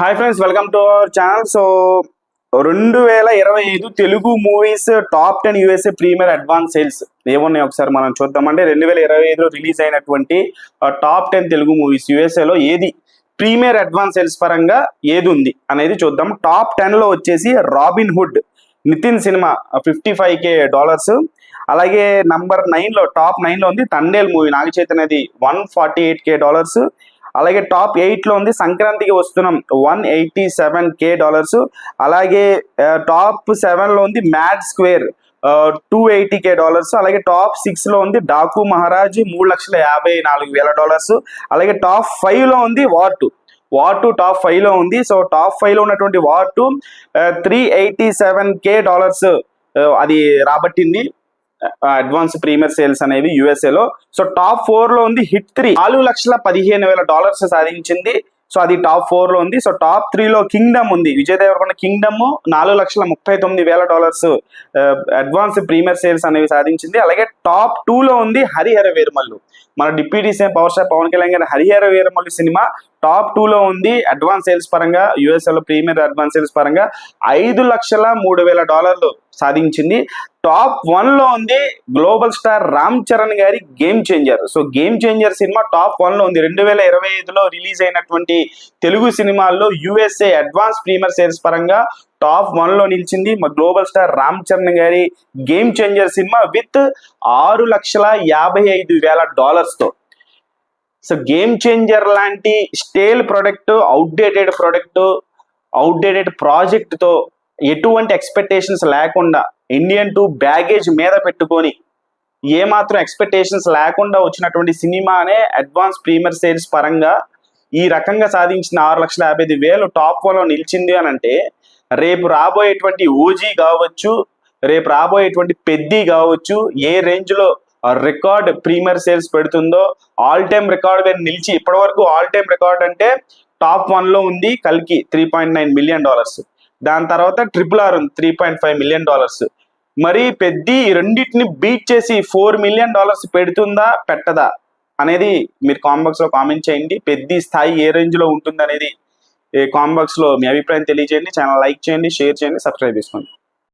Hi friends, welcome to our channel. So 2025 Telugu movies top 10 USA premiere advance sales ఏమున్నాయి ఒకసారి మనం చూద్దామంటే 2025లో రిలీజ్ అయినటువంటి టాప్ 10 తెలుగు మూవీస్ యూఎస్ఏలో ఏది ప్రీమియర్ అడ్వాన్స్ సేల్స్ పరంగా ఏది ఉంది అనేది చూద్దాం. టాప్ 10లో వచ్చేసి robin hood Nitin cinema $55K. అలాగే నంబర్ 9లో టాప్ 9లో ఉంది తండేల్ మూవీ నాగ చైతన్యది $148K. అలాగే టాప్ 8లో ఉంది సంక్రాంతికి వస్తున్నాం $187K. అలాగే టాప్ 7లో ఉంది మ్యాడ్ స్క్వేర్ $280K. అలాగే టాప్ 6లో ఉంది డాకు మహారాజ్ $3,54,000. అలాగే టాప్ 5లో ఉంది వార్ టూ టాప్ 5లో ఉంది. సో టాప్ 5లో ఉన్నటువంటి వార్ టూ $387K అది రాబట్టింది అడ్వాన్స్ ప్రీమియర్ సేల్స్ అనేవి యుఎస్ఏలో. సో టాప్ 4లో ఉంది హిట్ 3 $4,15,000 సాధించింది. సో అది టాప్ 4లో ఉంది. సో టాప్ 3లో కింగ్డమ్ ఉంది, Vijay Deverakonda kingdom $4,39,000 advance premier sales అనేవి సాధించింది. అలాగే టాప్ 2లో ఉంది హరిహర వీరమల్లు, మన deputy CM power star Pawan Kalyan గారి హరిహర వీరమల్లు సినిమా టాప్ 2లో ఉంది. అడ్వాన్స్ సేల్స్ పరంగా యుఎస్ఏలో ప్రీమియర్ అడ్వాన్స్ సేల్స్ పరంగా $5,03,000 సాధించింది. టాప్ 1లో ఉంది గ్లోబల్ స్టార్ రామ్ చరణ్ గారి game changer. So game changer cinema top 1లో ఉంది. 2025లో రిలీజ్ అయినటువంటి తెలుగు సినిమాల్లో యుఎస్ఏ అడ్వాన్స్ ప్రీమియర్ సేల్స్ పరంగా టాప్ 1లో నిలిచింది మా గ్లోబల్ స్టార్ రామ్ చరణ్ గారి game changer cinema with $6,55,000. So game changer లాంటి స్టేల్ ప్రొడక్ట్, అవుట్డేటెడ్ ప్రాజెక్ట్తో ఎటువంటి ఎక్స్పెక్టేషన్స్ లేకుండా ఇండియన్ 2 బ్యాగేజ్ మీద పెట్టుకొని ఏమాత్రం ఎక్స్పెక్టేషన్స్ లేకుండా వచ్చినటువంటి సినిమానే అడ్వాన్స్ ప్రీమియర్ సేల్స్ పరంగా ఈ రకంగా సాధించిన $6,50,000 టాప్ 1లో నిలిచింది అని అంటే రేపు రాబోయేటువంటి ఓజీ కావచ్చు, రేపు రాబోయేటువంటి పెద్ది కావచ్చు, ఏ రేంజ్లో రికార్డ్ ప్రీమియర్ సేల్స్ పెడుతుందో ఆల్ టైమ్ రికార్డ్ గా నిలిచి ఇప్పటి వరకు ఆల్ టైమ్ రికార్డ్ అంటే టాప్ 1లో ఉంది కల్కి $3.9 million. దాని తర్వాత RRR ఉంది $3.5 million. మరి పెద్ది రెండింటిని బీట్ చేసి $4 million పెడుతుందా పెట్టదా అనేది మీరు కామెంట్ బాక్స్ లో కామెంట్ చేయండి. పెద్ది స్థాయి ఏ రేంజ్ లో ఉంటుంది అనేది కామెంట్ బాక్స్ లో మీ అభిప్రాయం తెలియజేయండి. ఛానల్ లైక్ చేయండి, షేర్ చేయండి, సబ్స్క్రైబ్ చేసుకోండి.